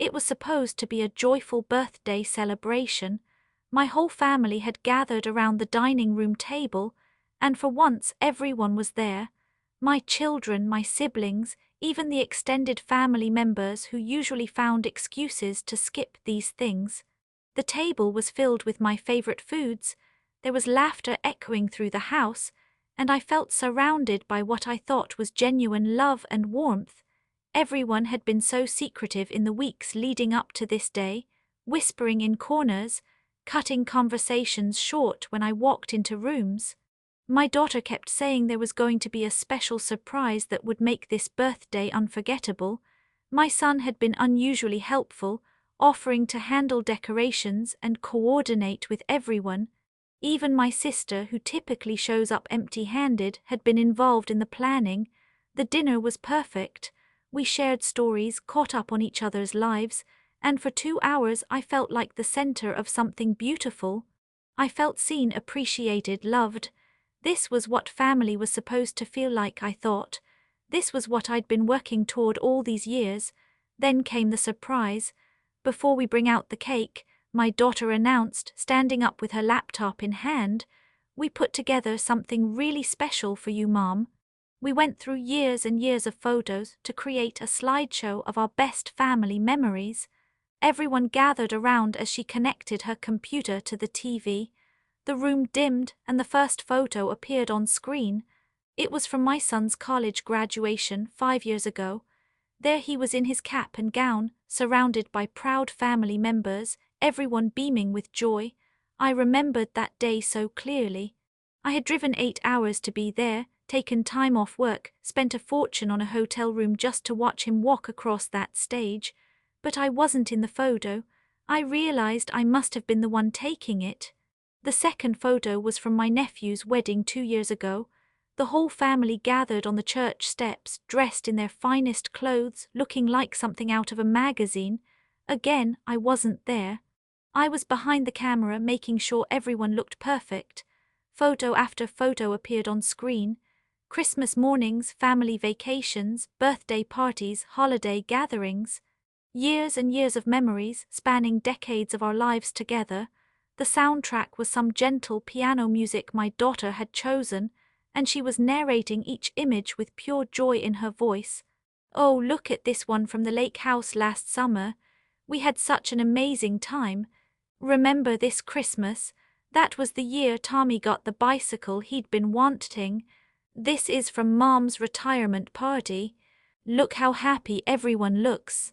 It was supposed to be a joyful birthday celebration. My whole family had gathered around the dining room table, and for once everyone was there. My children, my siblings, even the extended family members who usually found excuses to skip these things. The table was filled with my favorite foods, there was laughter echoing through the house, and I felt surrounded by what I thought was genuine love and warmth. Everyone had been so secretive in the weeks leading up to this day, whispering in corners, cutting conversations short when I walked into rooms. My daughter kept saying there was going to be a special surprise that would make this birthday unforgettable. My son had been unusually helpful, offering to handle decorations and coordinate with everyone. Even my sister, who typically shows up empty-handed, had been involved in the planning. The dinner was perfect. We shared stories, caught up on each other's lives, and for 2 hours I felt like the center of something beautiful. I felt seen, appreciated, loved. This was what family was supposed to feel like, I thought. This was what I'd been working toward all these years. Then came the surprise. Before we bring out the cake, my daughter announced, standing up with her laptop in hand, "We put together something really special for you, Mom." We went through years and years of photos to create a slideshow of our best family memories. Everyone gathered around as she connected her computer to the TV. The room dimmed and the first photo appeared on screen. It was from my son's college graduation 5 years ago. There he was in his cap and gown, surrounded by proud family members, everyone beaming with joy. I remembered that day so clearly. I had driven 8 hours to be there, taken time off work, spent a fortune on a hotel room just to watch him walk across that stage. But I wasn't in the photo. I realized I must have been the one taking it. The second photo was from my nephew's wedding 2 years ago. The whole family gathered on the church steps, dressed in their finest clothes, looking like something out of a magazine. Again, I wasn't there. I was behind the camera, making sure everyone looked perfect. Photo after photo appeared on screen. Christmas mornings, family vacations, birthday parties, holiday gatherings. Years and years of memories, spanning decades of our lives together. The soundtrack was some gentle piano music my daughter had chosen, and she was narrating each image with pure joy in her voice. "Oh, look at this one from the lake house last summer. We had such an amazing time. Remember this Christmas? That was the year Tommy got the bicycle he'd been wanting. This is from Mom's retirement party. Look how happy everyone looks."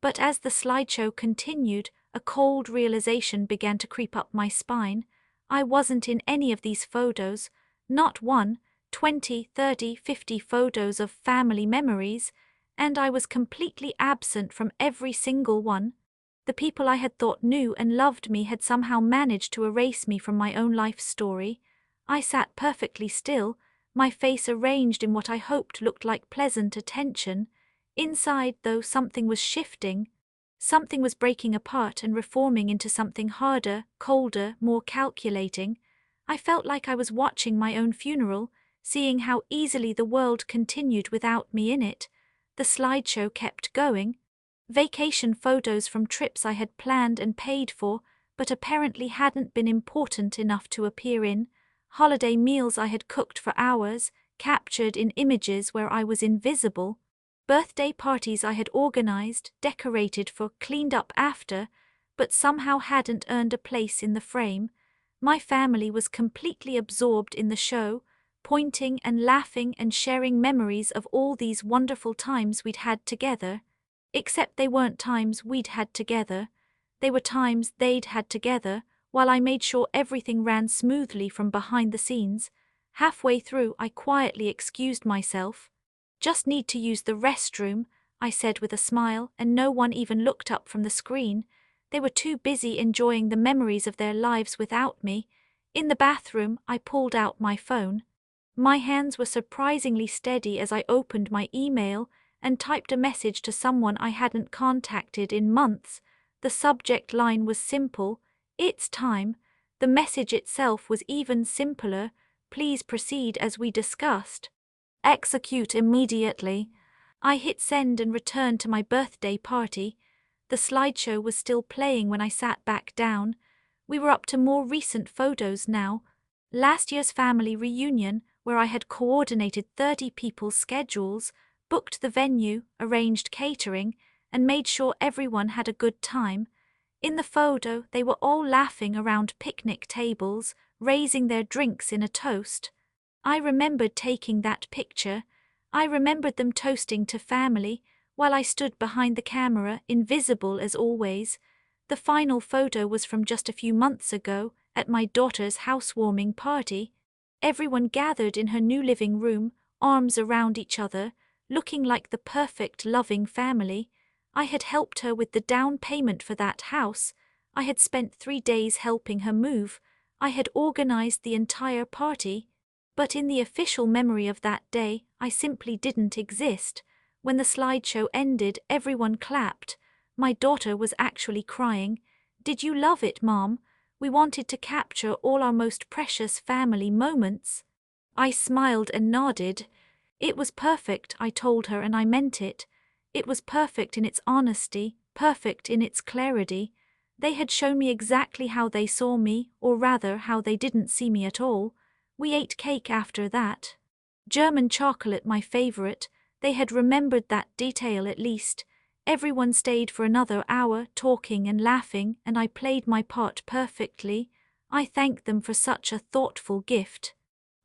But as the slideshow continued, a cold realization began to creep up my spine. I wasn't in any of these photos, not one, 20, 30, 50 photos of family memories, and I was completely absent from every single one. The people I had thought knew and loved me had somehow managed to erase me from my own life story. I sat perfectly still, my face arranged in what I hoped looked like pleasant attention. Inside, though, something was shifting. Something was breaking apart and reforming into something harder, colder, more calculating. I felt like I was watching my own funeral, seeing how easily the world continued without me in it. The slideshow kept going. Vacation photos from trips I had planned and paid for, but apparently hadn't been important enough to appear in. Holiday meals I had cooked for hours, captured in images where I was invisible. Birthday parties I had organized, decorated for, cleaned up after, but somehow hadn't earned a place in the frame. My family was completely absorbed in the show, pointing and laughing and sharing memories of all these wonderful times we'd had together. Except they weren't times we'd had together. They were times they'd had together, while I made sure everything ran smoothly from behind the scenes. Halfway through, I quietly excused myself. "Just need to use the restroom," I said with a smile, and no one even looked up from the screen. They were too busy enjoying the memories of their lives without me. In the bathroom, I pulled out my phone. My hands were surprisingly steady as I opened my email and typed a message to someone I hadn't contacted in months. The subject line was simple: "It's time." The message itself was even simpler: "Please proceed as we discussed. Execute immediately." I hit send and returned to my birthday party. The slideshow was still playing when I sat back down. We were up to more recent photos now. Last year's family reunion, where I had coordinated 30 people's schedules, booked the venue, arranged catering, and made sure everyone had a good time. In the photo, they were all laughing around picnic tables, raising their drinks in a toast. I remembered taking that picture. I remembered them toasting to family, while I stood behind the camera, invisible as always. The final photo was from just a few months ago, at my daughter's housewarming party. Everyone gathered in her new living room, arms around each other, looking like the perfect loving family. I had helped her with the down payment for that house. I had spent 3 days helping her move. I had organized the entire party. But in the official memory of that day, I simply didn't exist. When the slideshow ended, everyone clapped. My daughter was actually crying. "Did you love it, Mom? We wanted to capture all our most precious family moments." I smiled and nodded. It was perfect, I told her, and I meant it. It was perfect in its honesty, perfect in its clarity. They had shown me exactly how they saw me, or rather how they didn't see me at all. We ate cake after that. German chocolate, my favorite. They had remembered that detail at least. Everyone stayed for another hour, talking and laughing, and I played my part perfectly. I thanked them for such a thoughtful gift.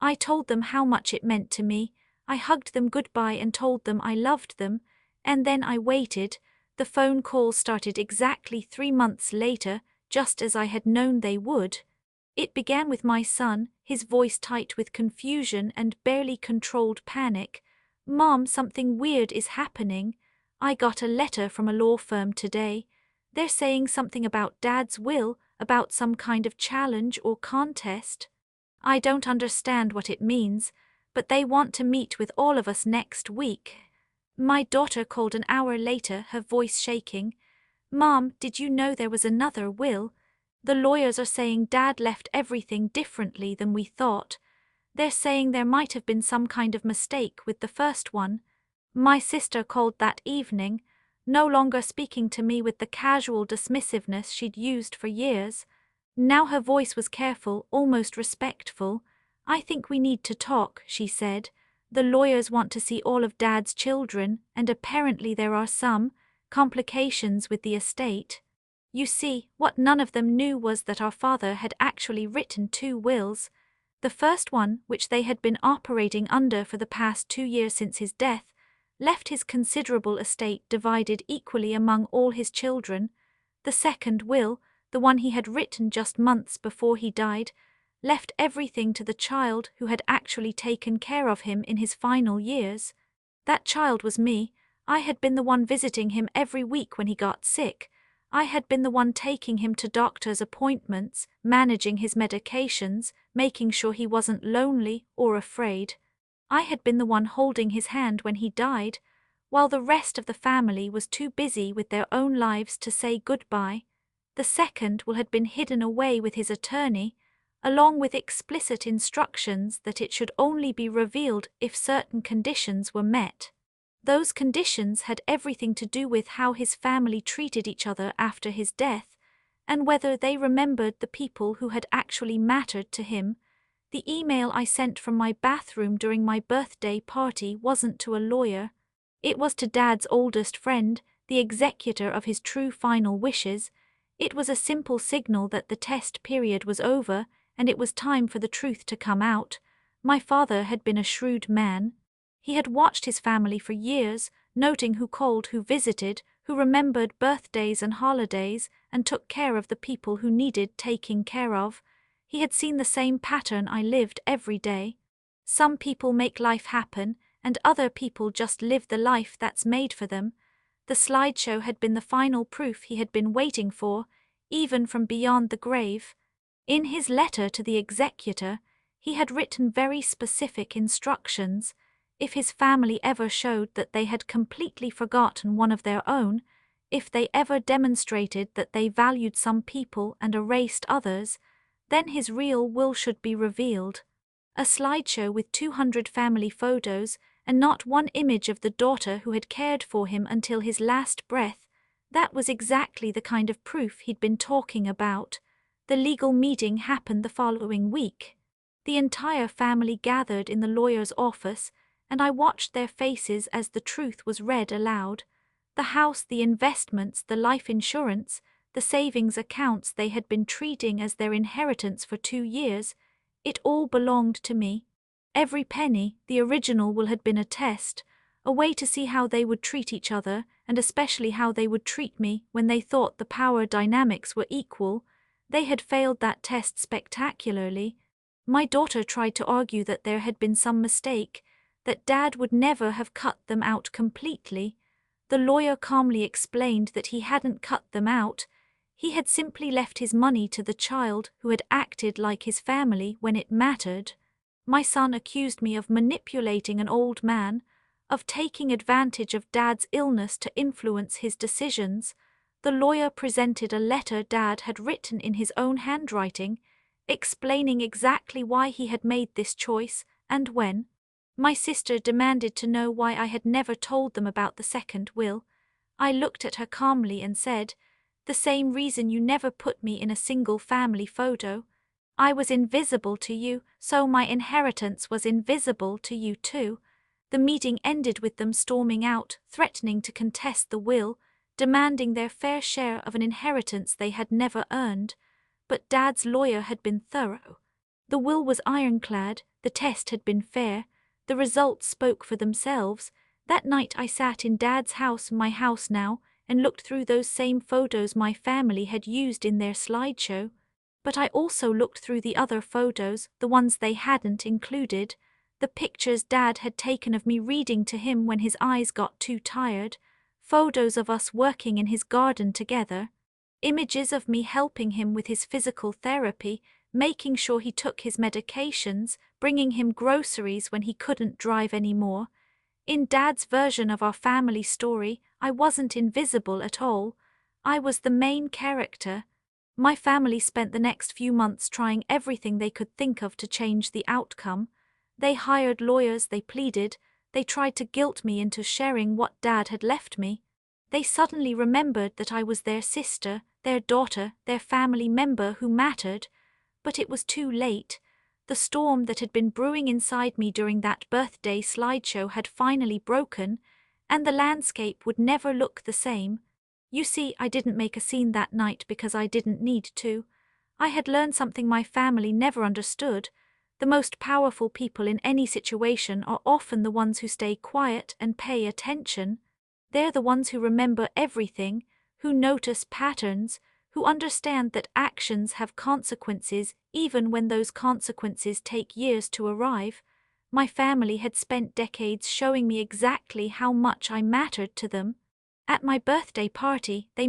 I told them how much it meant to me. I hugged them goodbye and told them I loved them. And then I waited. The phone call started exactly 3 months later, just as I had known they would. It began with my son, his voice tight with confusion and barely controlled panic. "Mom, something weird is happening. I got a letter from a law firm today. They're saying something about Dad's will, about some kind of challenge or contest. I don't understand what it means, but they want to meet with all of us next week." My daughter called an hour later, her voice shaking. "Mom, did you know there was another will? The lawyers are saying Dad left everything differently than we thought. They're saying there might have been some kind of mistake with the first one." My sister called that evening, no longer speaking to me with the casual dismissiveness she'd used for years. Now her voice was careful, almost respectful. "I think we need to talk," she said. "The lawyers want to see all of Dad's children, and apparently there are some complications with the estate. You see, what none of them knew was that our father had actually written 2 wills. The first one, which they had been operating under for the past 2 years since his death, left his considerable estate divided equally among all his children. The second will, the one he had written just months before he died, left everything to the child who had actually taken care of him in his final years. That child was me. I had been the one visiting him every week when he got sick. I had been the one taking him to doctor's appointments, managing his medications, making sure he wasn't lonely or afraid. I had been the one holding his hand when he died, while the rest of the family was too busy with their own lives to say goodbye. The second will had been hidden away with his attorney, along with explicit instructions that it should only be revealed if certain conditions were met. Those conditions had everything to do with how his family treated each other after his death, and whether they remembered the people who had actually mattered to him. The email I sent from my bathroom during my birthday party wasn't to a lawyer. It was to Dad's oldest friend, the executor of his true final wishes. It was a simple signal that the test period was over, and it was time for the truth to come out. My father had been a shrewd man. He had watched his family for years, noting who called, who visited, who remembered birthdays and holidays, and took care of the people who needed taking care of. He had seen the same pattern I lived every day. Some people make life happen, and other people just live the life that's made for them. The slideshow had been the final proof he had been waiting for, even from beyond the grave. In his letter to the executor, he had written very specific instructions. If his family ever showed that they had completely forgotten one of their own, if they ever demonstrated that they valued some people and erased others, then his real will should be revealed. A slideshow with 200 family photos and not one image of the daughter who had cared for him until his last breath. That was exactly the kind of proof he'd been talking about. The legal meeting happened the following week. The entire family gathered in the lawyer's office, and I watched their faces as the truth was read aloud. The house, the investments, the life insurance, the savings accounts they had been treating as their inheritance for 2 years, it all belonged to me. Every penny, the original will had been a test, a way to see how they would treat each other, and especially how they would treat me when they thought the power dynamics were equal. They had failed that test spectacularly. My daughter tried to argue that there had been some mistake, that Dad would never have cut them out completely. The lawyer calmly explained that he hadn't cut them out. He had simply left his money to the child who had acted like his family when it mattered. My son accused me of manipulating an old man, of taking advantage of Dad's illness to influence his decisions. The lawyer presented a letter Dad had written in his own handwriting, explaining exactly why he had made this choice and when. My sister demanded to know why I had never told them about the second will. I looked at her calmly and said, "The same reason you never put me in a single family photo. I was invisible to you, so my inheritance was invisible to you too." The meeting ended with them storming out, threatening to contest the will, demanding their fair share of an inheritance they had never earned. But Dad's lawyer had been thorough. The will was ironclad, the test had been fair, the results spoke for themselves. That night I sat in Dad's house, my house now, and looked through those same photos my family had used in their slideshow. But I also looked through the other photos, the ones they hadn't included, the pictures Dad had taken of me reading to him when his eyes got too tired, photos of us working in his garden together, images of me helping him with his physical therapy, making sure he took his medications, bringing him groceries when he couldn't drive anymore. In Dad's version of our family story, I wasn't invisible at all. I was the main character. My family spent the next few months trying everything they could think of to change the outcome. They hired lawyers, they pleaded, they tried to guilt me into sharing what Dad had left me. They suddenly remembered that I was their sister, their daughter, their family member who mattered. But it was too late. The storm that had been brewing inside me during that birthday slideshow had finally broken, and the landscape would never look the same. You see, I didn't make a scene that night because I didn't need to. I had learned something my family never understood. The most powerful people in any situation are often the ones who stay quiet and pay attention. They're the ones who remember everything, who notice patterns, who understand that actions have consequences even when those consequences take years to arrive. My family had spent decades showing me exactly how much I mattered to them. At my birthday party, they